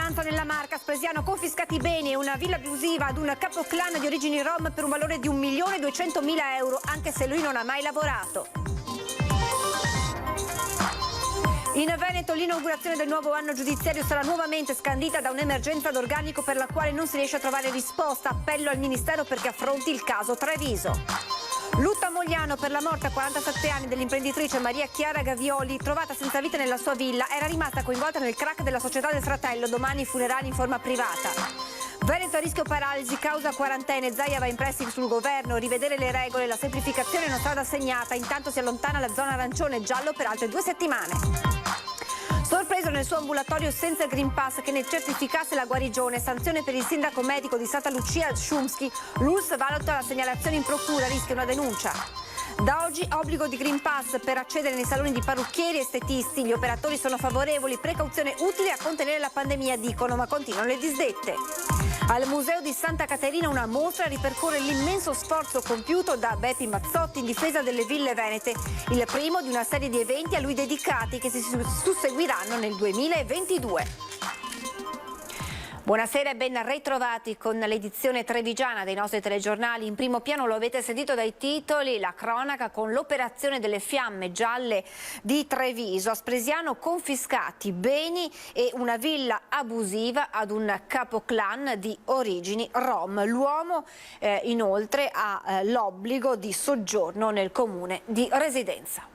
Vicinanza nella Marca, Spresiano, confiscati beni e una villa abusiva ad un capoclan di origini rom per un valore di 1.200.000 euro, anche se lui non ha mai lavorato. In Veneto l'inaugurazione del nuovo anno giudiziario sarà nuovamente scandita da un'emergenza d'organico per la quale non si riesce a trovare risposta. Appello al Ministero perché affronti il caso Treviso. Lutto a Mogliano per la morte a 47 anni dell'imprenditrice Maria Chiara Gavioli, trovata senza vita nella sua villa. Era rimasta coinvolta nel crack della società del fratello, domani i funerali in forma privata. Veneto a rischio paralisi, causa quarantene, Zaia va in pressing sul governo, rivedere le regole, la semplificazione è una strada segnata, intanto si allontana la zona arancione e giallo per altre 2 settimane. Sorpreso nel suo ambulatorio senza il Green Pass che ne certificasse la guarigione, sanzione per il sindaco medico di Santa Lucia Szumski, l'ULSS valuta la segnalazione in procura, rischia una denuncia. Da oggi obbligo di Green Pass per accedere nei saloni di parrucchieri e estetisti, gli operatori sono favorevoli, precauzione utile a contenere la pandemia dicono, ma continuano le disdette. Al Museo di Santa Caterina una mostra ripercorre l'immenso sforzo compiuto da Beppi Mazzotti in difesa delle ville venete, il primo di una serie di eventi a lui dedicati che si susseguiranno nel 2022. Buonasera e ben ritrovati con l'edizione trevigiana dei nostri telegiornali. In primo piano lo avete sentito dai titoli, la cronaca con l'operazione delle fiamme gialle di Treviso. A Spresiano confiscati beni e una villa abusiva ad un capoclan di origini rom. L'uomo inoltre ha l'obbligo di soggiorno nel comune di residenza.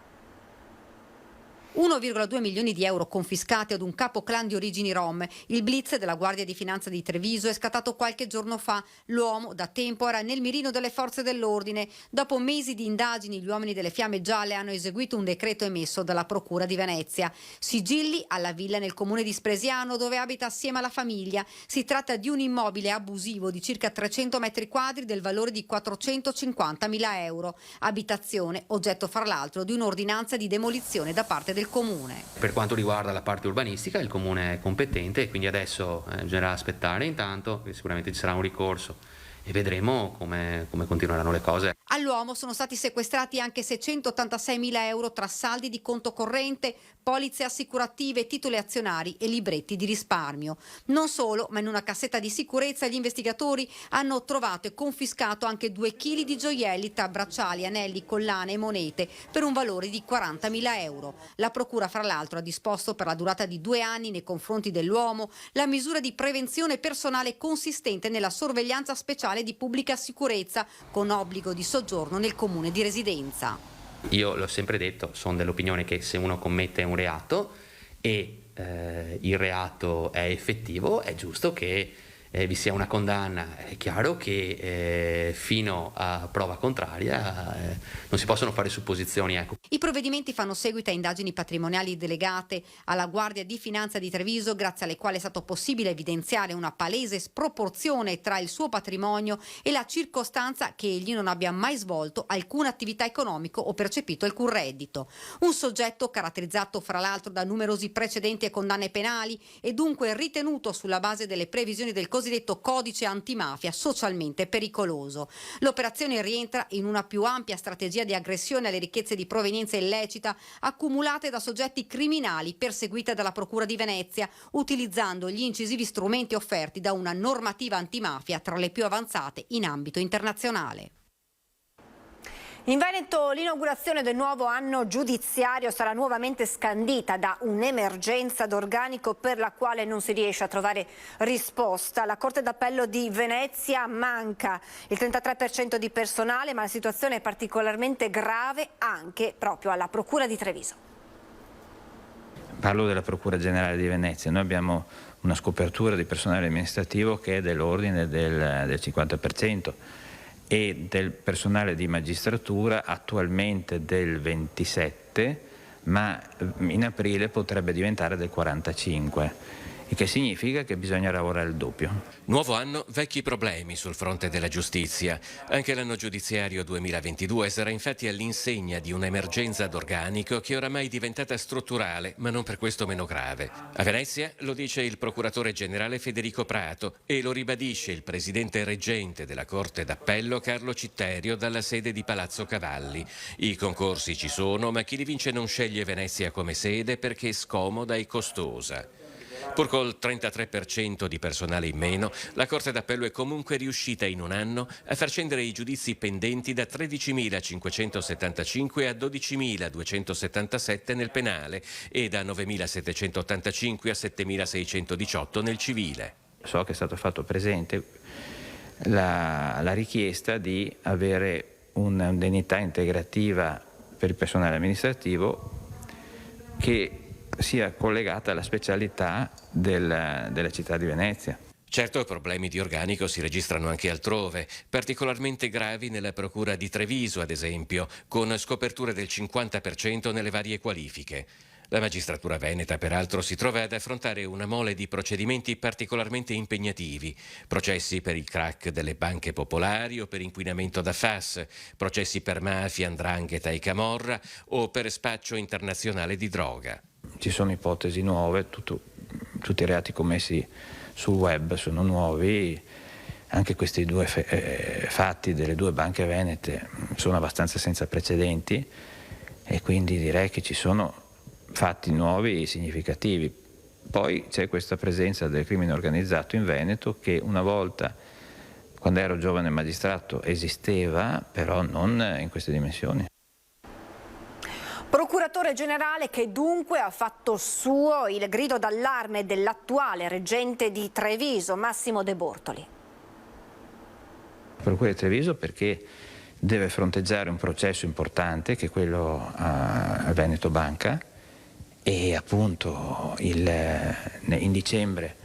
1,2 milioni di euro confiscati ad un capoclan di origini rom. Il blitz della Guardia di Finanza di Treviso è scattato qualche giorno fa. L'uomo da tempo era nel mirino delle forze dell'ordine. Dopo mesi di indagini, gli uomini delle Fiamme Gialle hanno eseguito un decreto emesso dalla Procura di Venezia. Sigilli alla villa nel comune di Spresiano, dove abita assieme alla famiglia. Si tratta di un immobile abusivo di circa 300 metri quadri del valore di 450.000 euro. Abitazione, oggetto fra l'altro di un'ordinanza di demolizione da parte del comune. Per quanto riguarda la parte urbanistica il comune è competente e quindi adesso bisognerà aspettare intanto, che sicuramente ci sarà un ricorso e vedremo come continueranno le cose. All'uomo sono stati sequestrati anche 686.000 euro tra saldi di conto corrente, polizze assicurative, titoli azionari e libretti di risparmio. Non solo, ma in una cassetta di sicurezza gli investigatori hanno trovato e confiscato anche 2 chili di gioielli tra bracciali, anelli, collane e monete per un valore di 40.000 euro. La procura, fra l'altro, ha disposto per la durata di 2 anni nei confronti dell'uomo la misura di prevenzione personale consistente nella sorveglianza speciale di pubblica sicurezza con obbligo di soggiorno nel comune di residenza. Io l'ho sempre detto, sono dell'opinione che se uno commette un reato e il reato è effettivo, è giusto che vi sia una condanna. È chiaro che fino a prova contraria non si possono fare supposizioni. Ecco. I provvedimenti fanno seguito a indagini patrimoniali delegate alla Guardia di Finanza di Treviso, grazie alle quali è stato possibile evidenziare una palese sproporzione tra il suo patrimonio e la circostanza che egli non abbia mai svolto alcuna attività economica o percepito alcun reddito. Un soggetto caratterizzato fra l'altro da numerosi precedenti e condanne penali e dunque ritenuto sulla base delle previsioni del cosiddetto codice antimafia socialmente pericoloso. L'operazione rientra in una più ampia strategia di aggressione alle ricchezze di provenienza illecita accumulate da soggetti criminali perseguite dalla Procura di Venezia, utilizzando gli incisivi strumenti offerti da una normativa antimafia tra le più avanzate in ambito internazionale. In Veneto l'inaugurazione del nuovo anno giudiziario sarà nuovamente scandita da un'emergenza d'organico per la quale non si riesce a trovare risposta. La Corte d'Appello di Venezia manca il 33% di personale, ma la situazione è particolarmente grave anche proprio alla Procura di Treviso. Parlo della Procura Generale di Venezia. Noi abbiamo una scopertura di personale amministrativo che è dell'ordine del 50%. E del personale di magistratura attualmente del 27, ma in aprile potrebbe diventare del 45, il che significa che bisogna lavorare il doppio. Nuovo anno, vecchi problemi sul fronte della giustizia. Anche l'anno giudiziario 2022 sarà infatti all'insegna di un'emergenza d'organico che oramai è diventata strutturale, ma non per questo meno grave. A Venezia lo dice il procuratore generale Federico Prato e lo ribadisce il presidente reggente della Corte d'Appello Carlo Citterio dalla sede di Palazzo Cavalli. I concorsi ci sono, ma chi li vince non sceglie Venezia come sede perché è scomoda e costosa. Pur col 33% di personale in meno, la Corte d'Appello è comunque riuscita in un anno a far scendere i giudizi pendenti da 13.575 a 12.277 nel penale e da 9.785 a 7.618 nel civile. So che è stato fatto presente la richiesta di avere un'indennità integrativa per il personale amministrativo che sia collegata alla specialità della città di Venezia. Certo, problemi di organico si registrano anche altrove, particolarmente gravi nella procura di Treviso, ad esempio, con scoperture del 50% nelle varie qualifiche. La magistratura veneta, peraltro, si trova ad affrontare una mole di procedimenti particolarmente impegnativi. Processi per il crack delle banche popolari o per inquinamento da FAS, processi per mafia, 'ndrangheta e camorra o per spaccio internazionale di droga. Ci sono ipotesi nuove, tutti i reati commessi sul web sono nuovi, anche questi due fatti delle due banche venete sono abbastanza senza precedenti e quindi direi che ci sono fatti nuovi e significativi. Poi c'è questa presenza del crimine organizzato in Veneto che una volta, quando ero giovane magistrato, esisteva, però non in queste dimensioni. Procuratore generale che dunque ha fatto suo il grido d'allarme dell'attuale reggente di Treviso, Massimo De Bortoli. Procura di Treviso perché deve fronteggiare un processo importante che è quello a Veneto Banca e appunto in dicembre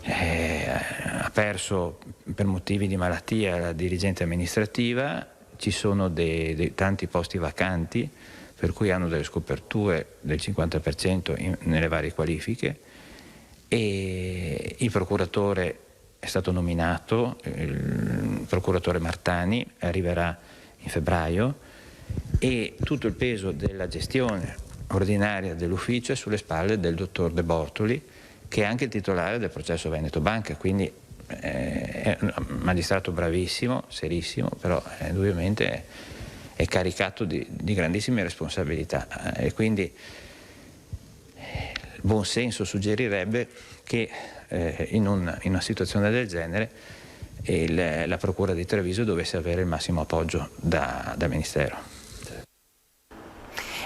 ha perso per motivi di malattia la dirigente amministrativa, ci sono tanti posti vacanti per cui hanno delle scoperture del 50% nelle varie qualifiche e il procuratore è stato nominato, il procuratore Martani arriverà in febbraio e tutto il peso della gestione ordinaria dell'ufficio è sulle spalle del dottor De Bortoli, che è anche il titolare del processo Veneto Banca, quindi è un magistrato bravissimo, serissimo, però indubbiamente è caricato di grandissime responsabilità e quindi il buon senso suggerirebbe che in una situazione del genere la Procura di Treviso dovesse avere il massimo appoggio dal Ministero.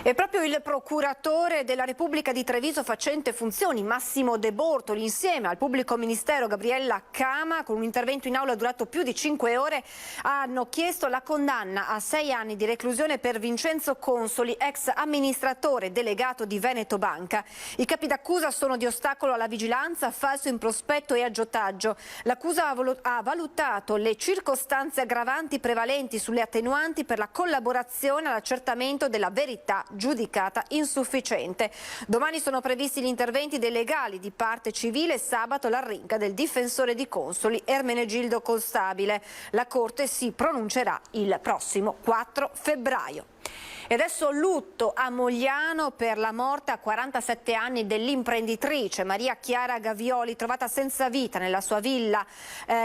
E proprio il procuratore della Repubblica di Treviso facente funzioni, Massimo De Bortoli, insieme al pubblico ministero Gabriella Cama, con un intervento in aula durato più di 5 ore, hanno chiesto la condanna a 6 anni di reclusione per Vincenzo Consoli, ex amministratore delegato di Veneto Banca. I capi d'accusa sono di ostacolo alla vigilanza, falso in prospetto e aggiotaggio. L'accusa ha valutato le circostanze aggravanti prevalenti sulle attenuanti per la collaborazione all'accertamento della verità giudicata insufficiente. Domani sono previsti gli interventi dei legali di parte civile e sabato l'arringa del difensore di Consoli Ermenegildo Constabile. La Corte si pronuncerà il prossimo 4 febbraio. E adesso lutto a Mogliano per la morte a 47 anni dell'imprenditrice Maria Chiara Gavioli, trovata senza vita nella sua villa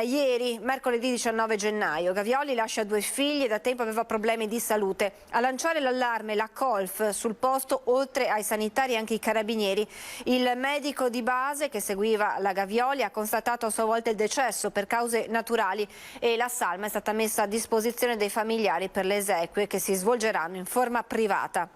ieri, mercoledì 19 gennaio. Gavioli lascia 2 figli e da tempo aveva problemi di salute. A lanciare l'allarme la Colf sul posto, oltre ai sanitari anche i carabinieri. Il medico di base che seguiva la Gavioli ha constatato a sua volta il decesso per cause naturali e la salma è stata messa a disposizione dei familiari per le esequie che si svolgeranno in forma privata.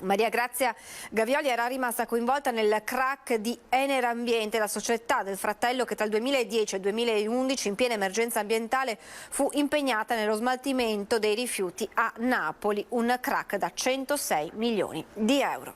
Maria Grazia Gavioli era rimasta coinvolta nel crack di Enera Ambiente, la società del fratello che tra il 2010 e il 2011, in piena emergenza ambientale, fu impegnata nello smaltimento dei rifiuti a Napoli, un crack da 106 milioni di euro.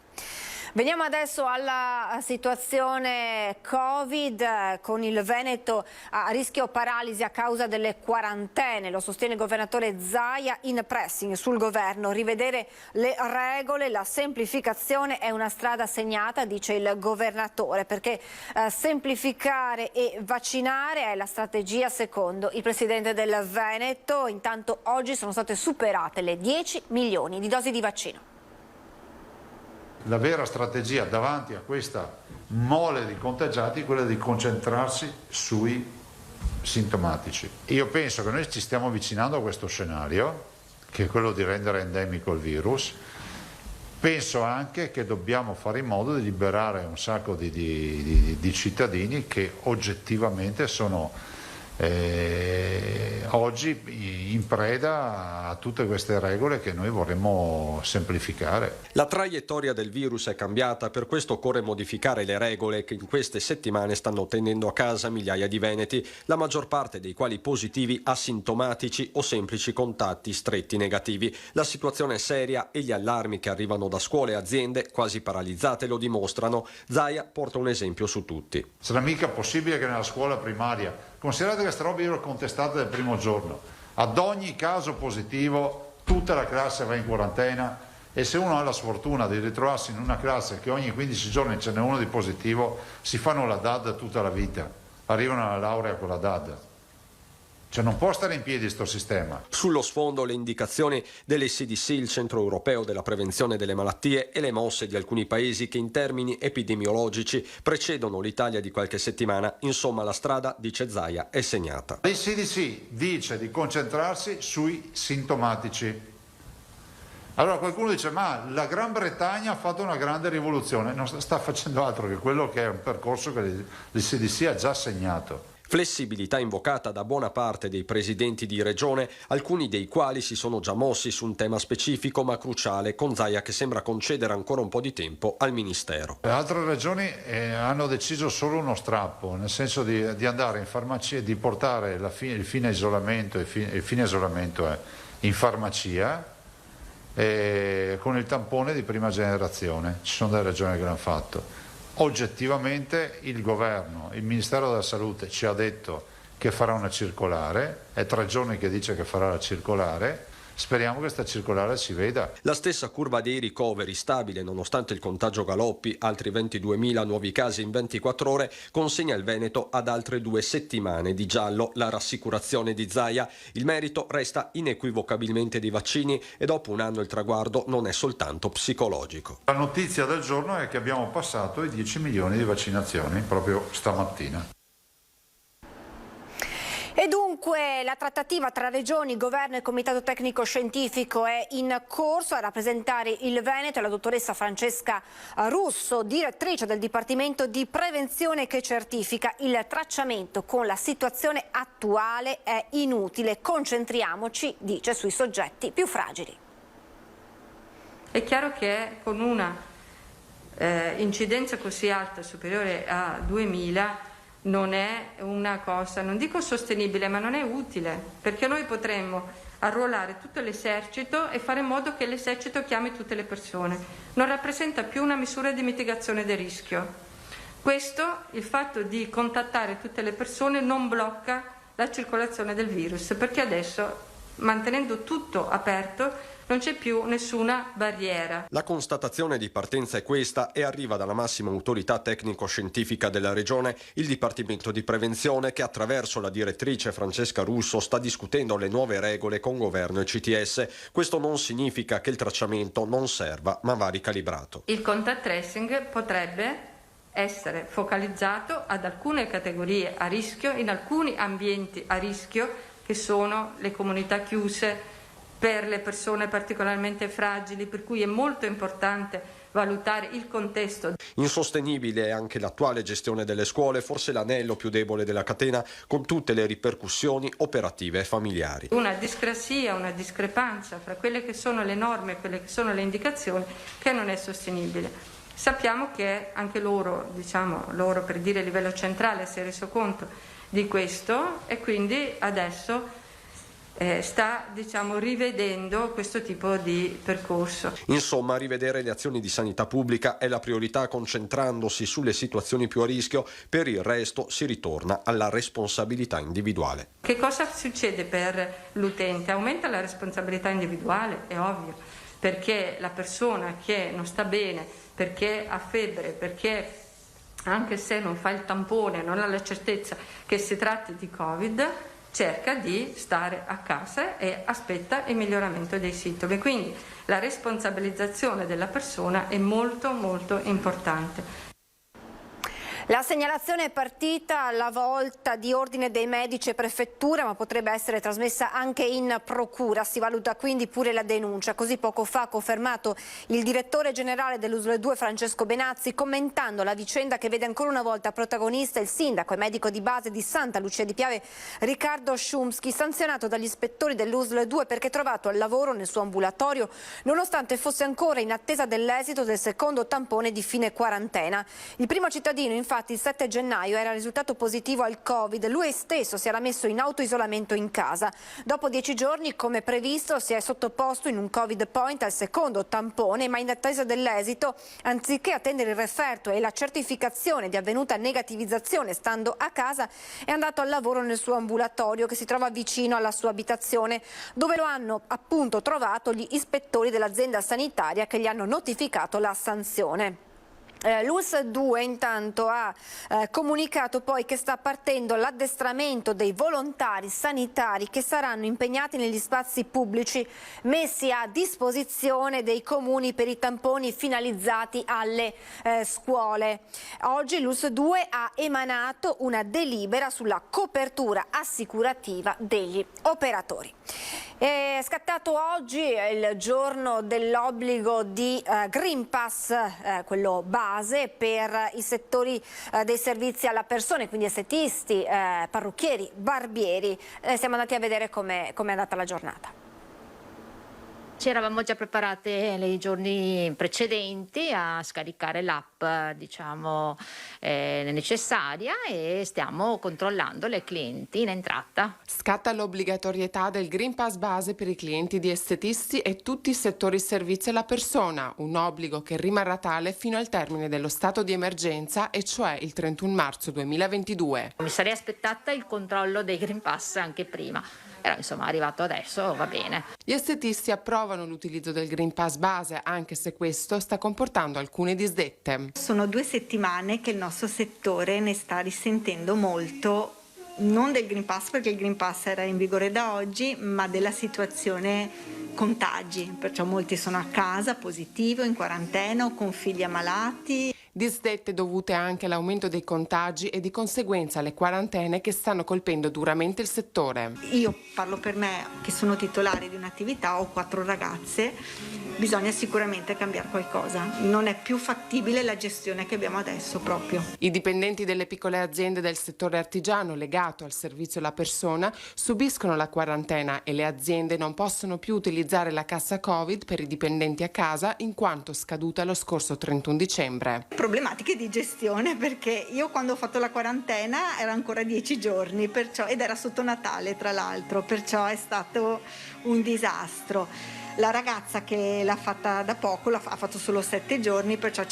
Veniamo adesso alla situazione Covid, con il Veneto a rischio paralisi a causa delle quarantene. Lo sostiene il governatore Zaia in pressing sul governo. Rivedere le regole, la semplificazione è una strada segnata, dice il governatore, perché semplificare e vaccinare è la strategia secondo il presidente del Veneto. Intanto oggi sono state superate le 10 milioni di dosi di vaccino. La vera strategia davanti a questa mole di contagiati è quella di concentrarsi sui sintomatici. Io penso che noi ci stiamo avvicinando a questo scenario, che è quello di rendere endemico il virus, Penso anche che dobbiamo fare in modo di liberare un sacco di cittadini che oggettivamente sono oggi in preda a tutte queste regole che noi vorremmo semplificare. La traiettoria del virus è cambiata, per questo occorre modificare le regole che in queste settimane stanno tenendo a casa migliaia di veneti, la maggior parte dei quali positivi asintomatici o semplici contatti stretti negativi. La situazione è seria e gli allarmi che arrivano da scuole e aziende quasi paralizzate lo dimostrano. Zaia porta un esempio su tutti. Sarà mica possibile che nella scuola primaria, considerate che queste robe io le ho contestate dal primo giorno, ad ogni caso positivo tutta la classe va in quarantena, e se uno ha la sfortuna di ritrovarsi in una classe che ogni 15 giorni ce n'è uno di positivo, si fanno la DAD tutta la vita, arrivano alla laurea con la DAD. Cioè non può stare in piedi sto sistema. Sullo sfondo le indicazioni dell'ECDC, il Centro Europeo della Prevenzione delle Malattie, e le mosse di alcuni paesi che in termini epidemiologici precedono l'Italia di qualche settimana. Insomma, la strada, dice Zaia, è segnata. L'ECDC dice di concentrarsi sui sintomatici. Allora qualcuno dice ma la Gran Bretagna ha fatto una grande rivoluzione. Non sta facendo altro che quello che è un percorso che l'ECDC ha già segnato. Flessibilità invocata da buona parte dei presidenti di regione, alcuni dei quali si sono già mossi su un tema specifico ma cruciale, con Zaia che sembra concedere ancora un po' di tempo al Ministero. Le altre regioni hanno deciso solo uno strappo, nel senso di andare in farmacia e di portare il fine isolamento in farmacia con il tampone di prima generazione. Ci sono delle regioni che l'hanno fatto. Oggettivamente il governo, il Ministero della Salute ci ha detto che farà una circolare, è 3 giorni che dice che farà la circolare, speriamo che questa circolare si veda. La stessa curva dei ricoveri, stabile nonostante il contagio galoppi, altri 22.000 nuovi casi in 24 ore, consegna il Veneto ad altre 2 settimane di giallo. La rassicurazione di Zaia: il merito resta inequivocabilmente dei vaccini e dopo un anno il traguardo non è soltanto psicologico. La notizia del giorno è che abbiamo passato i 10 milioni di vaccinazioni proprio stamattina. E dunque la trattativa tra regioni, governo e comitato tecnico scientifico è in corso. A rappresentare il Veneto è la dottoressa Francesca Russo, direttrice del Dipartimento di Prevenzione, che certifica: il tracciamento con la situazione attuale è inutile, concentriamoci, dice, sui soggetti più fragili. È chiaro che con una incidenza così alta, superiore a 2000, non è una cosa, non dico sostenibile, ma non è utile, perché noi potremmo arruolare tutto l'esercito e fare in modo che l'esercito chiami tutte le persone. Non rappresenta più una misura di mitigazione del rischio. Questo, il fatto di contattare tutte le persone, non blocca la circolazione del virus, perché adesso, mantenendo tutto aperto, non c'è più nessuna barriera. La constatazione di partenza è questa e arriva dalla massima autorità tecnico-scientifica della regione, il Dipartimento di Prevenzione, che attraverso la direttrice Francesca Russo sta discutendo le nuove regole con governo e CTS. Questo non significa che il tracciamento non serva, ma va ricalibrato. Il contact tracing potrebbe essere focalizzato ad alcune categorie a rischio, in alcuni ambienti a rischio, che sono le comunità chiuse, per le persone particolarmente fragili, per cui è molto importante valutare il contesto. Insostenibile è anche l'attuale gestione delle scuole, forse l'anello più debole della catena, con tutte le ripercussioni operative e familiari. Una discrasia, una discrepanza fra quelle che sono le norme e quelle che sono le indicazioni, che non è sostenibile. Sappiamo che anche loro per dire a livello centrale, si è reso conto di questo e quindi adesso sta rivedendo questo tipo di percorso. Insomma, rivedere le azioni di sanità pubblica è la priorità, concentrandosi sulle situazioni più a rischio. Per il resto si ritorna alla responsabilità individuale. Che cosa succede per l'utente? Aumenta la responsabilità individuale, è ovvio, perché la persona che non sta bene, perché ha febbre, perché anche se non fa il tampone, non ha la certezza che si tratti di Covid, cerca di stare a casa e aspetta il miglioramento dei sintomi. Quindi la responsabilizzazione della persona è molto molto importante. La segnalazione è partita alla volta di ordine dei medici e prefettura, ma potrebbe essere trasmessa anche in procura. Si valuta quindi pure la denuncia. Così poco fa ha confermato il direttore generale dell'USL 2 Francesco Benazzi, commentando la vicenda che vede ancora una volta protagonista il sindaco e medico di base di Santa Lucia di Piave Riccardo Szumski, sanzionato dagli ispettori dell'USL 2 perché trovato al lavoro nel suo ambulatorio nonostante fosse ancora in attesa dell'esito del secondo tampone di fine quarantena. Il primo cittadino, infatti, il 7 gennaio era risultato positivo al Covid. Lui stesso si era messo in autoisolamento in casa. Dopo 10 giorni, come previsto, si è sottoposto in un Covid point al secondo tampone, ma in attesa dell'esito, anziché attendere il referto e la certificazione di avvenuta negativizzazione stando a casa, è andato al lavoro nel suo ambulatorio che si trova vicino alla sua abitazione, dove lo hanno appunto trovato gli ispettori dell'azienda sanitaria che gli hanno notificato la sanzione. L'USL 2 intanto ha comunicato poi che sta partendo l'addestramento dei volontari sanitari che saranno impegnati negli spazi pubblici messi a disposizione dei comuni per i tamponi finalizzati alle scuole. Oggi l'USL 2 ha emanato una delibera sulla copertura assicurativa degli operatori. È scattato oggi il giorno dell'obbligo di Green Pass, quello base per i settori dei servizi alla persona, quindi estetisti, parrucchieri, barbieri. Siamo andati a vedere com'è andata la giornata. Ci eravamo già preparate nei giorni precedenti a scaricare l'app, diciamo, necessaria, e stiamo controllando le clienti in entrata. Scatta l'obbligatorietà del Green Pass base per i clienti di estetisti e tutti i settori servizi alla persona, un obbligo che rimarrà tale fino al termine dello stato di emergenza, e cioè il 31 marzo 2022. Mi sarei aspettata il controllo dei Green Pass anche prima, però insomma arrivato adesso va bene. Gli estetisti approvano l'utilizzo del Green Pass base, anche se questo sta comportando alcune disdette. Sono 2 settimane che il nostro settore ne sta risentendo molto, non del Green Pass perché il Green Pass era in vigore da oggi, ma della situazione contagi, perciò molti sono a casa positivo, in quarantena o con figli ammalati. Disdette dovute anche all'aumento dei contagi e di conseguenza alle quarantene che stanno colpendo duramente il settore. Io parlo per me, che sono titolare di un'attività, ho 4 ragazze, bisogna sicuramente cambiare qualcosa. Non è più fattibile la gestione che abbiamo adesso proprio. I dipendenti delle piccole aziende del settore artigiano legato al servizio alla persona subiscono la quarantena e le aziende non possono più utilizzare la cassa Covid per i dipendenti a casa in quanto scaduta lo scorso 31 dicembre. Problematiche di gestione, perché io quando ho fatto la quarantena era ancora 10 giorni, perciò, ed era sotto Natale tra l'altro, perciò è stato un disastro. La ragazza che l'ha fatta da poco ha fatto solo 7 giorni, perciò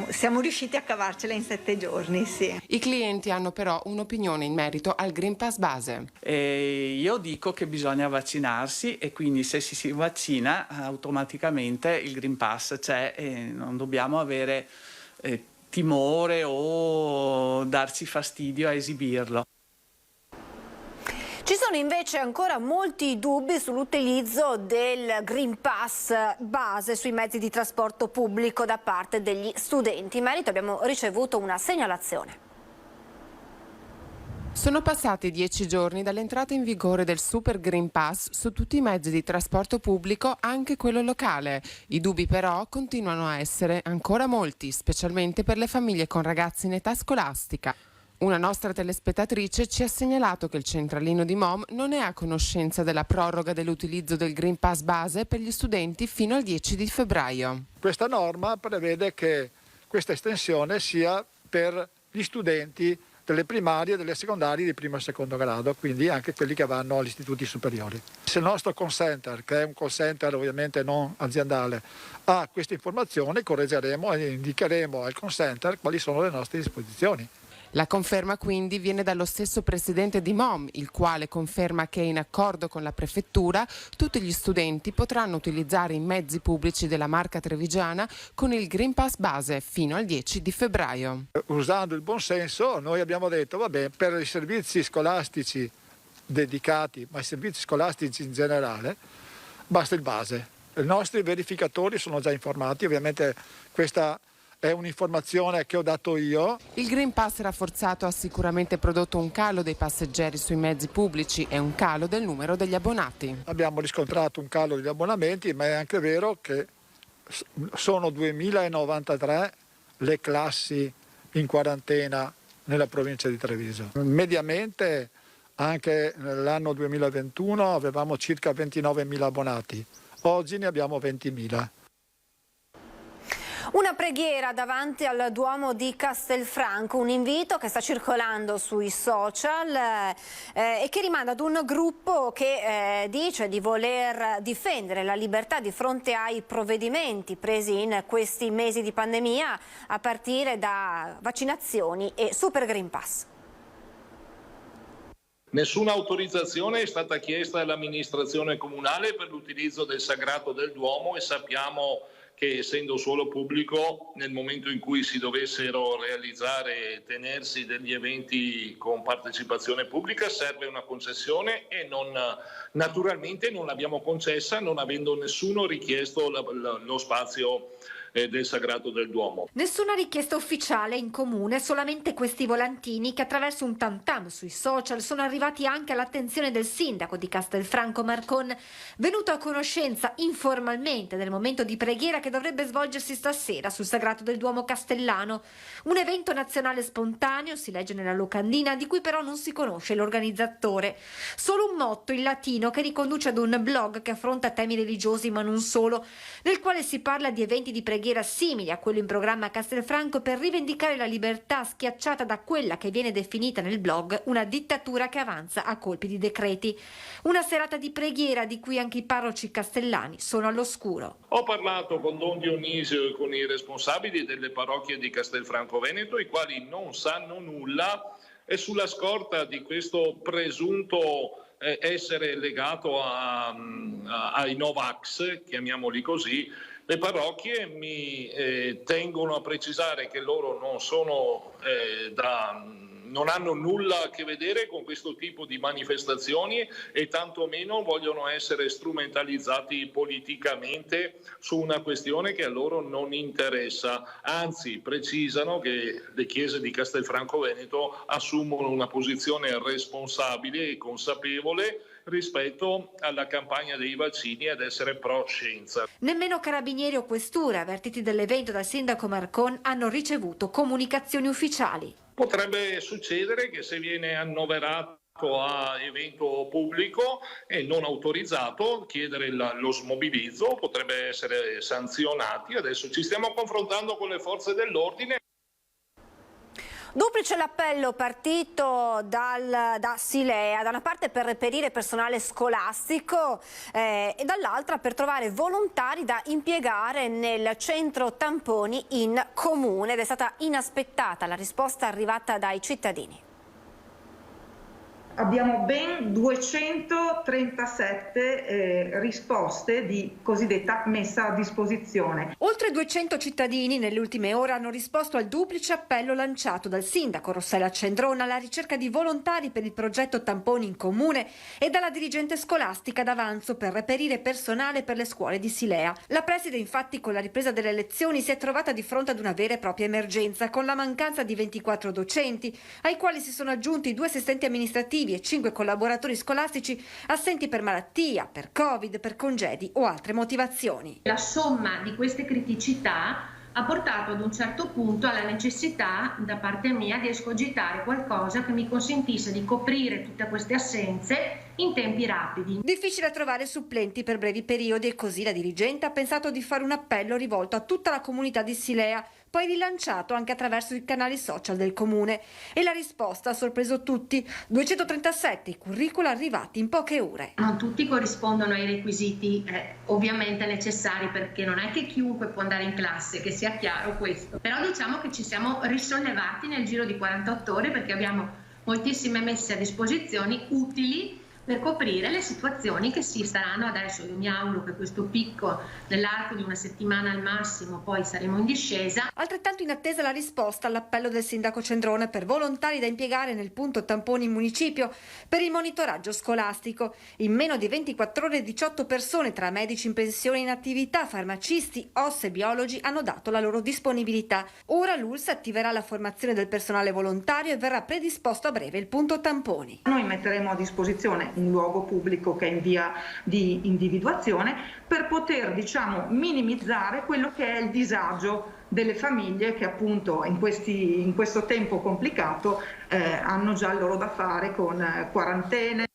siamo riusciti a cavarcela in 7 giorni, sì. I clienti hanno però un'opinione in merito al Green Pass base. Io dico che bisogna vaccinarsi, e quindi se si vaccina automaticamente il Green Pass c'è e non dobbiamo avere timore o darci fastidio a esibirlo. Ci sono invece ancora molti dubbi sull'utilizzo del Green Pass base sui mezzi di trasporto pubblico da parte degli studenti. In merito abbiamo ricevuto una segnalazione. Sono passati 10 giorni dall'entrata in vigore del Super Green Pass su tutti i mezzi di trasporto pubblico, anche quello locale. I dubbi però continuano a essere ancora molti, specialmente per le famiglie con ragazzi in età scolastica. Una nostra telespettatrice ci ha segnalato che il centralino di Mom non è a conoscenza della proroga dell'utilizzo del Green Pass base per gli studenti fino al 10 di febbraio. Questa norma prevede che questa estensione sia per gli studenti delle primarie e delle secondarie di primo e secondo grado, quindi anche quelli che vanno agli istituti superiori. Se il nostro call center, che è un call center ovviamente non aziendale, ha queste informazioni, correggeremo e indicheremo al call center quali sono le nostre disposizioni. La conferma quindi viene dallo stesso presidente di Mom, il quale conferma che in accordo con la prefettura tutti gli studenti potranno utilizzare i mezzi pubblici della marca trevigiana con il Green Pass base fino al 10 di febbraio. Usando il buon senso noi abbiamo detto vabbè, per i servizi scolastici dedicati, ma i servizi scolastici in generale, basta il base. I nostri verificatori sono già informati, ovviamente questa è un'informazione che ho dato io. Il Green Pass rafforzato ha sicuramente prodotto un calo dei passeggeri sui mezzi pubblici e un calo del numero degli abbonati. Abbiamo riscontrato un calo degli abbonamenti, ma è anche vero che sono 2093 le classi in quarantena nella provincia di Treviso. Mediamente anche nell'anno 2021 avevamo circa 29.000 abbonati, oggi ne abbiamo 20.000. Una preghiera davanti al Duomo di Castelfranco, un invito che sta circolando sui social e che rimanda ad un gruppo che dice di voler difendere la libertà di fronte ai provvedimenti presi in questi mesi di pandemia, a partire da vaccinazioni e Super Green Pass. Nessuna autorizzazione è stata chiesta all'amministrazione comunale per l'utilizzo del Sagrato del Duomo e sappiamo che, essendo suolo pubblico, nel momento in cui si dovessero realizzare e tenersi degli eventi con partecipazione pubblica serve una concessione e naturalmente non l'abbiamo concessa, non avendo nessuno richiesto lo spazio del Sagrato del Duomo. Nessuna richiesta ufficiale in comune, solamente questi volantini che attraverso un tam tam sui social sono arrivati anche all'attenzione del sindaco di Castelfranco Marcon, venuto a conoscenza informalmente del momento di preghiera che dovrebbe svolgersi stasera sul Sagrato del Duomo castellano. Un evento nazionale spontaneo, si legge nella locandina, di cui però non si conosce l'organizzatore. Solo un motto in latino che riconduce ad un blog che affronta temi religiosi ma non solo, nel quale si parla di eventi di preghiera simili a quello in programma a Castelfranco per rivendicare la libertà schiacciata da quella che viene definita nel blog una dittatura che avanza a colpi di decreti. Una serata di preghiera di cui anche i parroci castellani sono all'oscuro. Ho parlato con Don Dionisio e con i responsabili delle parrocchie di Castelfranco Veneto, i quali non sanno nulla, e sulla scorta di questo presunto essere legato ai Novax, chiamiamoli così, le parrocchie mi tengono a precisare che loro non hanno nulla a che vedere con questo tipo di manifestazioni e tantomeno vogliono essere strumentalizzati politicamente su una questione che a loro non interessa. Anzi, precisano che le chiese di Castelfranco Veneto assumono una posizione responsabile e consapevole rispetto alla campagna dei vaccini ed essere pro scienza. Nemmeno carabinieri o questure, avvertiti dell'evento dal sindaco Marcon, hanno ricevuto comunicazioni ufficiali. Potrebbe succedere che se viene annoverato a evento pubblico e non autorizzato, chiedere lo smobilizzo, potrebbe essere sanzionati. Adesso ci stiamo confrontando con le forze dell'ordine. Duplice l'appello partito da Silea, da una parte per reperire personale scolastico e dall'altra per trovare volontari da impiegare nel centro tamponi in comune, ed è stata inaspettata la risposta arrivata dai cittadini. Abbiamo ben 237 risposte di cosiddetta messa a disposizione. Oltre 200 cittadini nelle ultime ore hanno risposto al duplice appello lanciato dal sindaco Rossella Cendrona alla ricerca di volontari per il progetto Tamponi in Comune e dalla dirigente scolastica d'Avanzo per reperire personale per le scuole di Silea. La preside infatti con la ripresa delle lezioni si è trovata di fronte ad una vera e propria emergenza con la mancanza di 24 docenti, ai quali si sono aggiunti 2 assistenti amministrativi e 5 collaboratori scolastici assenti per malattia, per Covid, per congedi o altre motivazioni. La somma di queste criticità ha portato ad un certo punto alla necessità da parte mia di escogitare qualcosa che mi consentisse di coprire tutte queste assenze in tempi rapidi. Difficile trovare supplenti per brevi periodi e così la dirigente ha pensato di fare un appello rivolto a tutta la comunità di Silea, poi rilanciato anche attraverso i canali social del comune, e la risposta ha sorpreso tutti. 237 i curricula arrivati in poche ore. Non tutti corrispondono ai requisiti ovviamente necessari, perché non è che chiunque può andare in classe, che sia chiaro questo. Però diciamo che ci siamo risollevati nel giro di 48 ore perché abbiamo moltissime messe a disposizione utili per coprire le situazioni che si staranno adesso. Io mi auguro che questo picco nell'arco di una settimana al massimo, poi saremo in discesa. Altrettanto in attesa la risposta all'appello del sindaco Cendrone per volontari da impiegare nel punto tamponi in municipio per il monitoraggio scolastico. In meno di 24 ore 18 persone tra medici in pensione e in attività, farmacisti, OSS e biologi hanno dato la loro disponibilità. Ora l'ULSS attiverà la formazione del personale volontario e verrà predisposto a breve il punto tamponi. Noi metteremo a disposizione un luogo pubblico che è in via di individuazione per poter, minimizzare quello che è il disagio delle famiglie che appunto in questo tempo complicato hanno già il loro da fare con quarantene.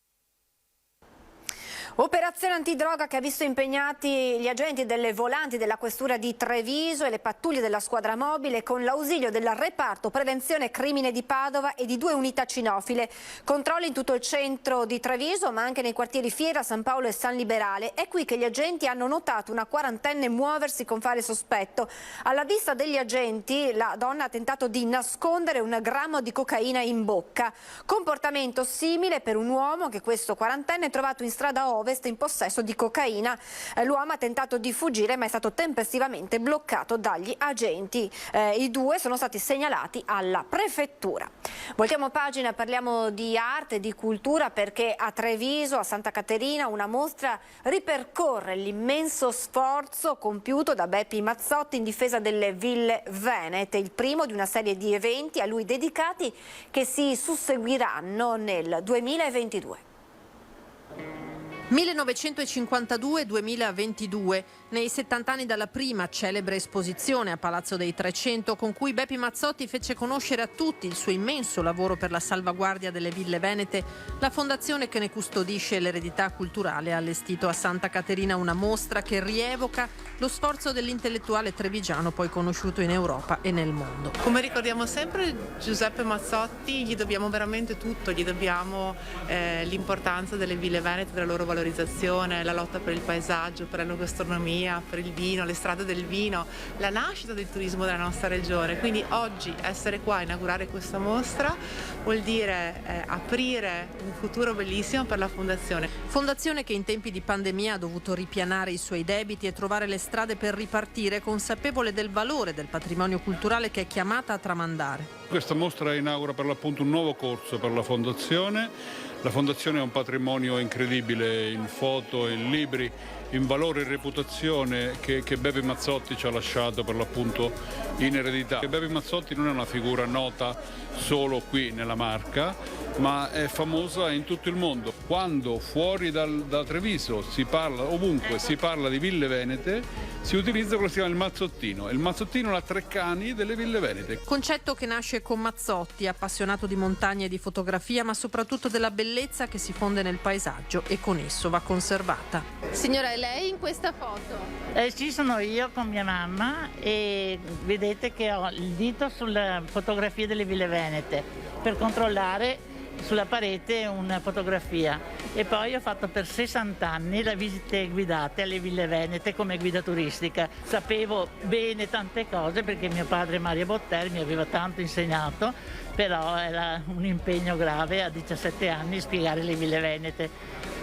Operazione antidroga che ha visto impegnati gli agenti delle volanti della questura di Treviso e le pattuglie della squadra mobile con l'ausilio del reparto prevenzione crimine di Padova e di 2 unità cinofile. Controlli in tutto il centro di Treviso ma anche nei quartieri Fiera, San Paolo e San Liberale. È qui che gli agenti hanno notato una quarantenne muoversi con fare sospetto. Alla vista degli agenti la donna ha tentato di nascondere 1 grammo di cocaina in bocca. Comportamento simile per un uomo che questo quarantenne è trovato in strada ovest in possesso di cocaina. L'uomo ha tentato di fuggire ma è stato tempestivamente bloccato dagli agenti. I 2 sono stati segnalati alla prefettura. Voltiamo pagina, parliamo di arte e di cultura perché a Treviso, a Santa Caterina, una mostra ripercorre l'immenso sforzo compiuto da Beppi Mazzotti in difesa delle ville venete, il primo di una serie di eventi a lui dedicati che si susseguiranno nel 2022. 1952-2022, nei 70 anni dalla prima celebre esposizione a Palazzo dei 300 con cui Beppi Mazzotti fece conoscere a tutti il suo immenso lavoro per la salvaguardia delle ville venete, la fondazione che ne custodisce l'eredità culturale ha allestito a Santa Caterina una mostra che rievoca lo sforzo dell'intellettuale trevigiano poi conosciuto in Europa e nel mondo. Come ricordiamo sempre Giuseppe Mazzotti, gli dobbiamo veramente tutto, gli dobbiamo l'importanza delle ville venete, della loro valorizzazione, la lotta per il paesaggio, per l'enogastronomia, per il vino, le strade del vino, la nascita del turismo della nostra regione. Quindi oggi essere qua a inaugurare questa mostra vuol dire aprire un futuro bellissimo per la fondazione. Fondazione che in tempi di pandemia ha dovuto ripianare i suoi debiti e trovare le strade per ripartire, consapevole del valore del patrimonio culturale che è chiamata a tramandare. Questa mostra inaugura per l'appunto un nuovo corso per la Fondazione. La Fondazione è un patrimonio incredibile in foto, in libri, in valore e reputazione che Beppi Mazzotti ci ha lasciato per l'appunto in eredità. Beppi Mazzotti non è una figura nota solo qui nella Marca, ma è famosa in tutto il mondo. Quando fuori da Treviso si parla, ovunque si parla di ville venete, si utilizza quello che si chiama il mazzottino. Il mazzottino è la Treccani delle ville venete. Concetto che nasce con Mazzotti, appassionato di montagna e di fotografia, ma soprattutto della bellezza che si fonde nel paesaggio e con esso va conservata. Signora, è lei in questa foto? Sì, sono io con mia mamma e vedete che ho il dito sulla fotografia delle ville venete per controllare sulla parete una fotografia e poi ho fatto per 60 anni le visite guidate alle ville venete come guida turistica. Sapevo bene tante cose perché mio padre Mario Botteri mi aveva tanto insegnato, però era un impegno grave a 17 anni spiegare le ville venete.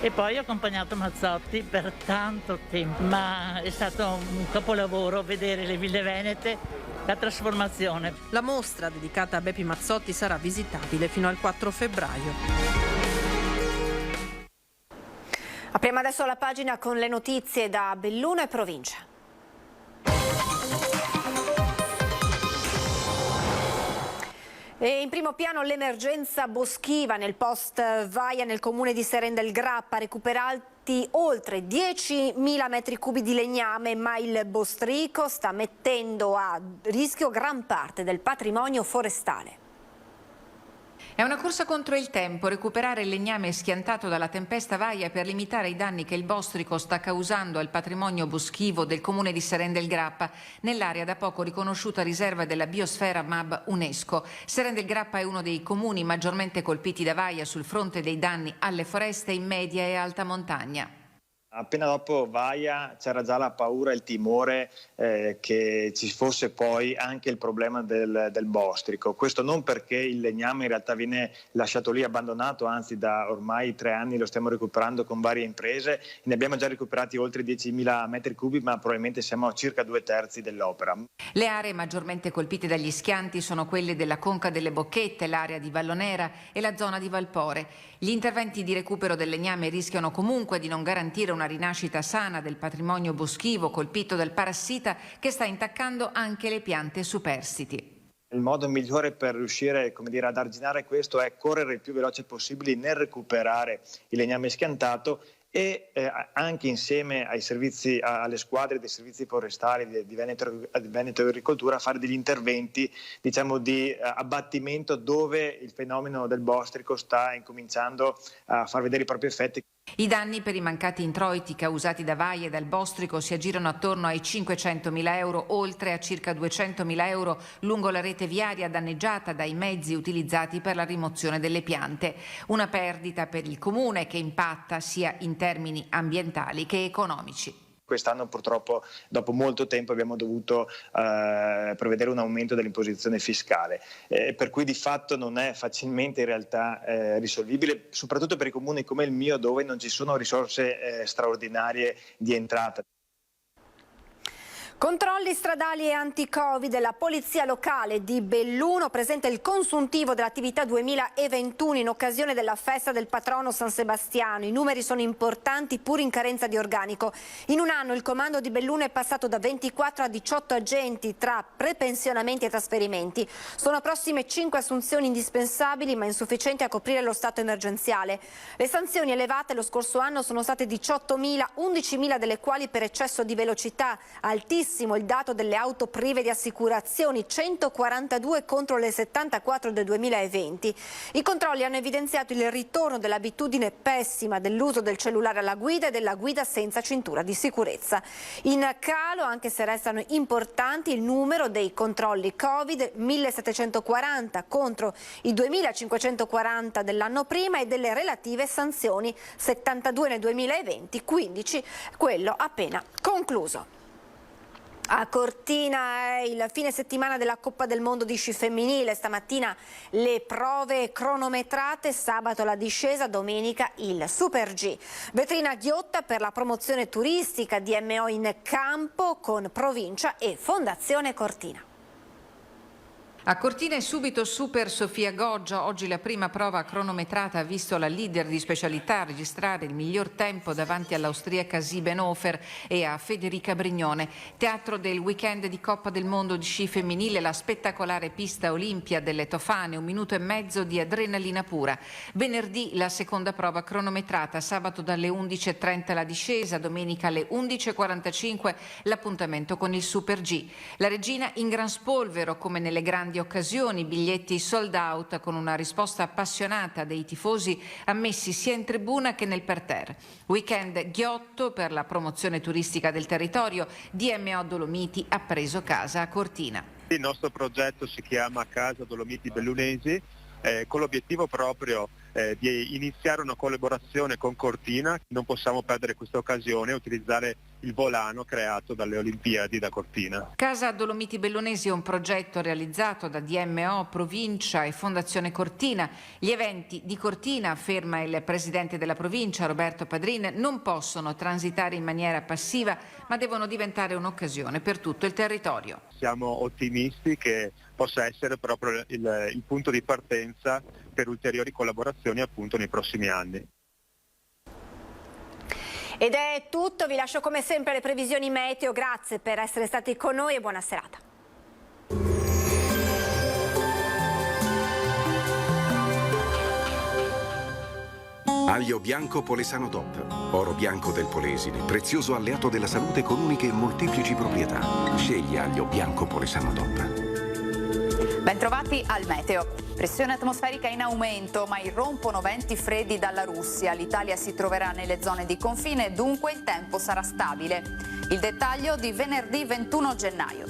E poi ho accompagnato Mazzotti per tanto tempo, ma è stato un capolavoro vedere le ville venete, la trasformazione. La mostra dedicata a Beppi Mazzotti sarà visitabile fino al 4 febbraio. Apriamo adesso la pagina con le notizie da Belluno e provincia. E in primo piano l'emergenza boschiva nel post Vaia nel comune di Seren del Grappa, recuperati oltre 10.000 metri cubi di legname, ma il bostrico sta mettendo a rischio gran parte del patrimonio forestale. È una corsa contro il tempo, recuperare il legname schiantato dalla tempesta Vaia per limitare i danni che il bostrico sta causando al patrimonio boschivo del comune di Seren del Grappa, nell'area da poco riconosciuta riserva della biosfera MAB UNESCO. Seren del Grappa è uno dei comuni maggiormente colpiti da Vaia sul fronte dei danni alle foreste in media e alta montagna. Appena dopo Vaia c'era già la paura e il timore che ci fosse poi anche il problema del bostrico. Questo non perché il legname in realtà viene lasciato lì abbandonato, anzi da ormai 3 anni lo stiamo recuperando con varie imprese, ne abbiamo già recuperati oltre 10.000 metri cubi, ma probabilmente siamo a circa 2/3 dell'opera. Le aree maggiormente colpite dagli schianti sono quelle della Conca delle Bocchette, l'area di Vallonera e la zona di Valpore. Gli interventi di recupero del legname rischiano comunque di non garantire una rinascita sana del patrimonio boschivo colpito dal parassita che sta intaccando anche le piante superstiti. Il modo migliore per riuscire, ad arginare questo è correre il più veloce possibile nel recuperare il legname schiantato e anche insieme ai servizi, alle squadre dei servizi forestali di Veneto Agricoltura fare degli interventi di abbattimento dove il fenomeno del bostrico sta incominciando a far vedere i propri effetti. I danni per i mancati introiti causati da Vaia e dal bostrico si aggirano attorno ai 500.000 euro, oltre a circa 200.000 euro lungo la rete viaria danneggiata dai mezzi utilizzati per la rimozione delle piante. Una perdita per il comune che impatta sia in termini ambientali che economici. Quest'anno purtroppo dopo molto tempo abbiamo dovuto prevedere un aumento dell'imposizione fiscale, per cui di fatto non è facilmente in realtà risolvibile, soprattutto per i comuni come il mio dove non ci sono risorse straordinarie di entrata. Controlli stradali e anti-Covid. La polizia locale di Belluno presenta il consuntivo dell'attività 2021 in occasione della festa del patrono San Sebastiano. I numeri sono importanti pur in carenza di organico. In un anno il comando di Belluno è passato da 24 a 18 agenti tra prepensionamenti e trasferimenti. Sono prossime 5 assunzioni indispensabili ma insufficienti a coprire lo stato emergenziale. Le sanzioni elevate lo scorso anno sono state 18.000, 11.000 delle quali per eccesso di velocità, altissimo il dato delle auto prive di assicurazioni, 142 contro le 74 del 2020. I controlli hanno evidenziato il ritorno dell'abitudine pessima dell'uso del cellulare alla guida e della guida senza cintura di sicurezza. In calo, anche se restano importanti, il numero dei controlli Covid, 1.740 contro i 2.540 dell'anno prima e delle relative sanzioni, 72 nel 2020, 15 quello appena concluso. A Cortina è il fine settimana della Coppa del Mondo di sci femminile. Stamattina le prove cronometrate, sabato la discesa, domenica il Super G. Vetrina ghiotta per la promozione turistica, DMO in campo con Provincia e Fondazione Cortina. A Cortina è subito Super Sofia Goggia. Oggi la prima prova cronometrata ha visto la leader di specialità registrare il miglior tempo davanti all'austriaca Siebenhofer e a Federica Brignone. Teatro del weekend di Coppa del Mondo di sci femminile, la spettacolare pista Olimpia delle Tofane, 1 minuto e mezzo di adrenalina pura. Venerdì la seconda prova cronometrata, sabato dalle 11.30 la discesa, domenica alle 11.45 l'appuntamento con il Super G. La regina in gran spolvero come nelle grandi occasioni, biglietti sold out con una risposta appassionata dei tifosi ammessi sia in tribuna che nel parterre. Weekend ghiotto per la promozione turistica del territorio. DMO Dolomiti ha preso casa a Cortina. Il nostro progetto si chiama Casa Dolomiti Bellunesi, con l'obiettivo proprio di iniziare una collaborazione con Cortina. Non possiamo perdere questa occasione e utilizzare il volano creato dalle Olimpiadi da Cortina. Casa Dolomiti Bellunesi è un progetto realizzato da DMO, Provincia e Fondazione Cortina. Gli eventi di Cortina, afferma il presidente della provincia Roberto Padrin, non possono transitare in maniera passiva, ma devono diventare un'occasione per tutto il territorio. Siamo ottimisti che possa essere proprio il punto di partenza per ulteriori collaborazioni appunto nei prossimi anni. Ed è tutto, vi lascio come sempre alle previsioni meteo, grazie per essere stati con noi e buona serata. Aglio bianco Polesano DOP, oro bianco del Polesine, prezioso alleato della salute con uniche e molteplici proprietà. Scegli aglio bianco Polesano DOP. Bentrovati al meteo. Pressione atmosferica in aumento, ma irrompono venti freddi dalla Russia. L'Italia si troverà nelle zone di confine e dunque il tempo sarà stabile. Il dettaglio di venerdì 21 gennaio.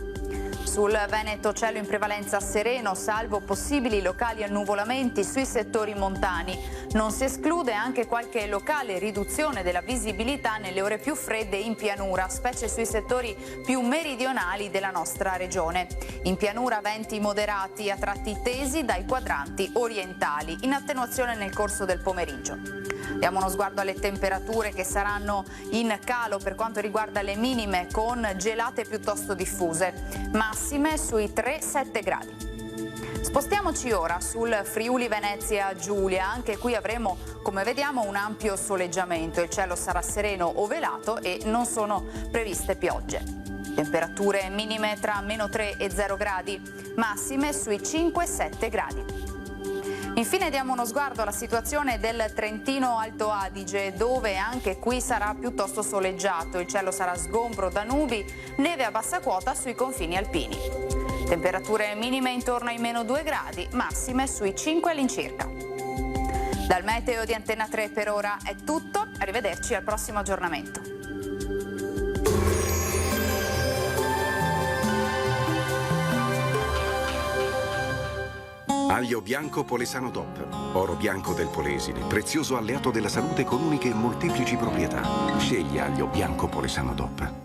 Sul Veneto cielo in prevalenza sereno, salvo possibili locali annuvolamenti sui settori montani. Non si esclude anche qualche locale riduzione della visibilità nelle ore più fredde in pianura, specie sui settori più meridionali della nostra regione. In pianura venti moderati a tratti tesi dai quadranti orientali, in attenuazione nel corso del pomeriggio. Diamo uno sguardo alle temperature che saranno in calo per quanto riguarda le minime, con gelate piuttosto diffuse, massime sui 3-7 gradi. Spostiamoci ora sul Friuli Venezia Giulia, anche qui avremo, come vediamo, un ampio soleggiamento, il cielo sarà sereno o velato e non sono previste piogge. Temperature minime tra -3 e 0 gradi, massime sui 5-7 gradi. Infine diamo uno sguardo alla situazione del Trentino Alto Adige, dove anche qui sarà piuttosto soleggiato, il cielo sarà sgombro da nubi, neve a bassa quota sui confini alpini. Temperature minime intorno ai -2 gradi, massime sui 5 all'incirca. Dal meteo di Antenna 3 per ora è tutto, arrivederci al prossimo aggiornamento. Aglio bianco Polesano DOP, oro bianco del Polesine, prezioso alleato della salute con uniche e molteplici proprietà. Scegli aglio bianco Polesano DOP.